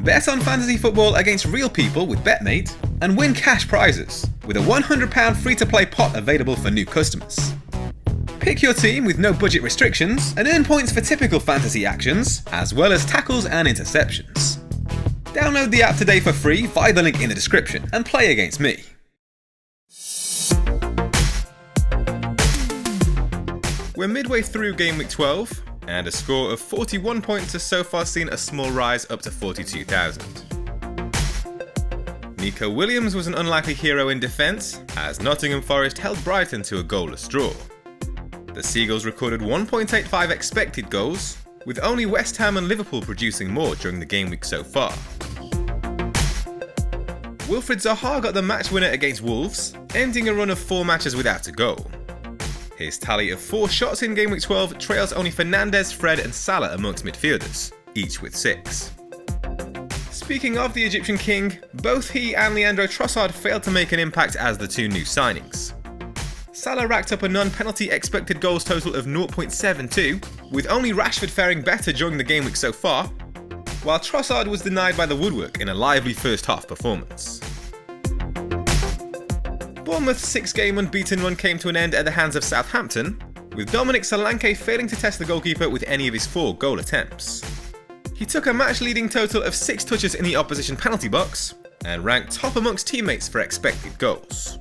Bet on fantasy football against real people with BetMate and win cash prizes with a £100 free-to-play pot available for new customers. Pick your team with no budget restrictions and earn points for typical fantasy actions, as well as tackles and interceptions. Download the app today for free via the link in the description and play against me. We're midway through Game Week 12, and a score of 41 points has so far seen a small rise up to 42,000. Nico Williams was an unlikely hero in defence, as Nottingham Forest held Brighton to a goalless draw. The Seagulls recorded 1.85 expected goals, with only West Ham and Liverpool producing more during the game week so far. Wilfried Zaha got the match winner against Wolves, ending a run of 4 matches without a goal. His tally of 4 shots in Game Week 12 trails only Fernandes, Fred and Salah amongst midfielders, each with 6. Speaking of the Egyptian king, both he and Leandro Trossard failed to make an impact as the 2 new signings. Salah racked up a non-penalty expected goals total of 0.72, with only Rashford faring better during the game week so far, while Trossard was denied by the woodwork in a lively first half performance. Bournemouth's 6-game unbeaten run came to an end at the hands of Southampton, with Dominic Solanke failing to test the goalkeeper with any of his 4 goal attempts. He took a match-leading total of 6 touches in the opposition penalty box, and ranked top amongst teammates for expected goals.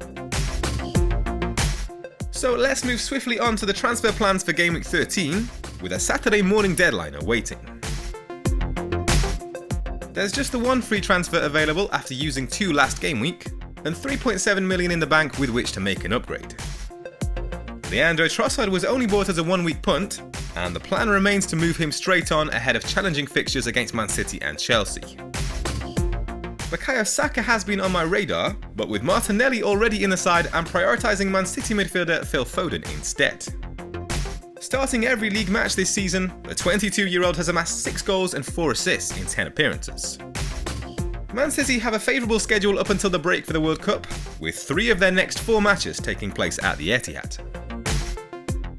So let's move swiftly on to the transfer plans for Game Week 13, with a Saturday morning deadline awaiting. There's just the 1 free transfer available after using 2 last game week, and 3.7 million in the bank with which to make an upgrade. Leandro Trossard was only bought as a 1-week punt, and the plan remains to move him straight on ahead of challenging fixtures against Man City and Chelsea. Bukayo Saka has been on my radar, but with Martinelli already in the side, I'm prioritising Man City midfielder Phil Foden instead. Starting every league match this season, the 22-year-old has amassed 6 goals and 4 assists in 10 appearances. Man City have a favourable schedule up until the break for the World Cup, with 3 of their next 4 matches taking place at the Etihad.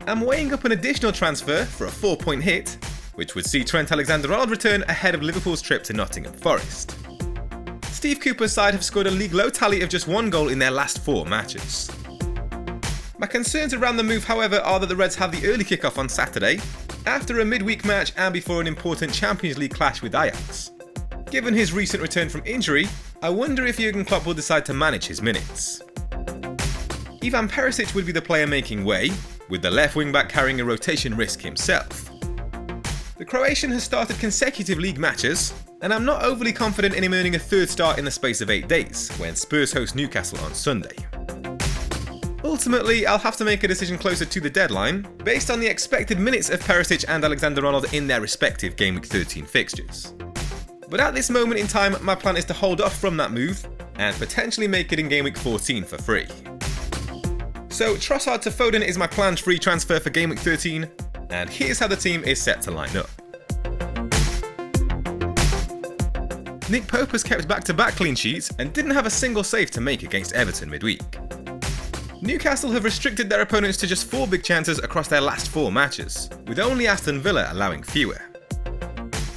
I'm weighing up an additional transfer for a 4-point hit, which would see Trent Alexander-Arnold return ahead of Liverpool's trip to Nottingham Forest. Steve Cooper's side have scored a league-low tally of just 1 goal in their last 4 matches. My concerns around the move, however, are that the Reds have the early kick-off on Saturday, after a midweek match and before an important Champions League clash with Ajax. Given his recent return from injury, I wonder if Jurgen Klopp will decide to manage his minutes. Ivan Perisic would be the player making way, with the left wing-back carrying a rotation risk himself. The Croatian has started consecutive league matches, and I'm not overly confident in him earning a 3rd start in the space of 8 days, when Spurs host Newcastle on Sunday. Ultimately, I'll have to make a decision closer to the deadline, based on the expected minutes of Perisic and Alexander-Arnold in their respective Game Week 13 fixtures. But at this moment in time, my plan is to hold off from that move, and potentially make it in Game Week 14 for free. So Trossard to Foden is my planned free transfer for Game Week 13, and here's how the team is set to line up. Nick Pope has kept back-to-back clean sheets and didn't have a single save to make against Everton midweek. Newcastle have restricted their opponents to just 4 big chances across their last 4 matches, with only Aston Villa allowing fewer.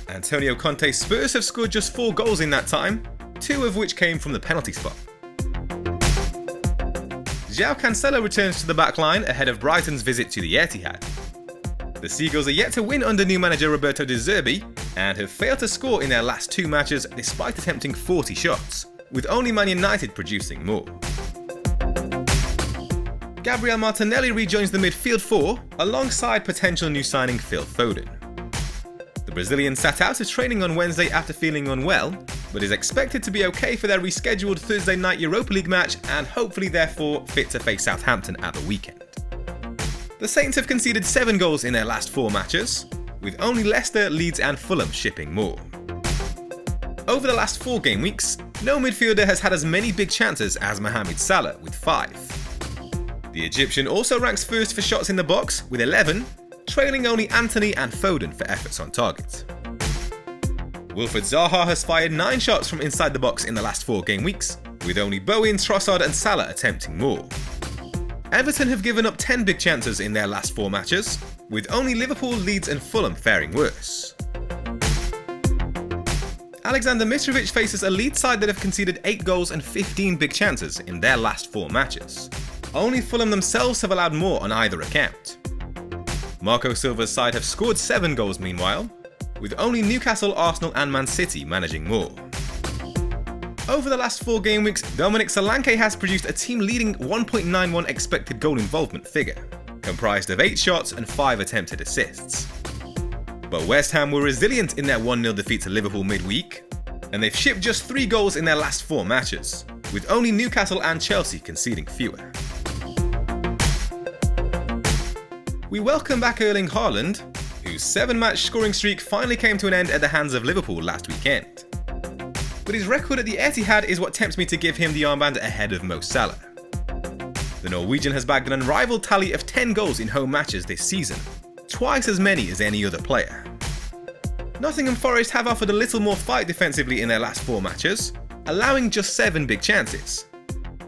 Antonio Conte's Spurs have scored just 4 goals in that time, 2 of which came from the penalty spot. João Cancelo returns to the back line ahead of Brighton's visit to the Etihad. The Seagulls are yet to win under new manager Roberto De Zerbi, and have failed to score in their last 2 matches despite attempting 40 shots, with only Man United producing more. Gabriel Martinelli rejoins the midfield 4 alongside potential new signing Phil Foden. The Brazilian sat out of training on Wednesday after feeling unwell, but is expected to be okay for their rescheduled Thursday night Europa League match and hopefully therefore fit to face Southampton at the weekend. The Saints have conceded 7 goals in their last 4 matches, with only Leicester, Leeds and Fulham shipping more. Over the last 4 game weeks, no midfielder has had as many big chances as Mohamed Salah with 5. The Egyptian also ranks first for shots in the box with 11, trailing only Antony and Foden for efforts on target. Wilfried Zaha has fired 9 shots from inside the box in the last 4 game weeks, with only Bowen, Trossard and Salah attempting more. Everton have given up 10 big chances in their last 4 matches, with only Liverpool, Leeds and Fulham faring worse. Alexander Mitrovic faces a Leeds side that have conceded 8 goals and 15 big chances in their last 4 matches. Only Fulham themselves have allowed more on either account. Marco Silva's side have scored 7 goals meanwhile, with only Newcastle, Arsenal and Man City managing more. Over the last 4 game weeks, Dominic Solanke has produced a team-leading 1.91 expected goal involvement figure, comprised of 8 shots and 5 attempted assists. But West Ham were resilient in their 1-0 defeat to Liverpool midweek, and they've shipped just 3 goals in their last 4 matches, with only Newcastle and Chelsea conceding fewer. We welcome back Erling Haaland, whose 7-match scoring streak finally came to an end at the hands of Liverpool last weekend. But his record at the Etihad is what tempts me to give him the armband ahead of Mo Salah. The Norwegian has bagged an unrivaled tally of 10 goals in home matches this season, twice as many as any other player. Nottingham Forest have offered a little more fight defensively in their last 4 matches, allowing just 7 big chances.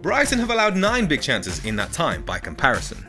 Brighton have allowed 9 big chances in that time by comparison.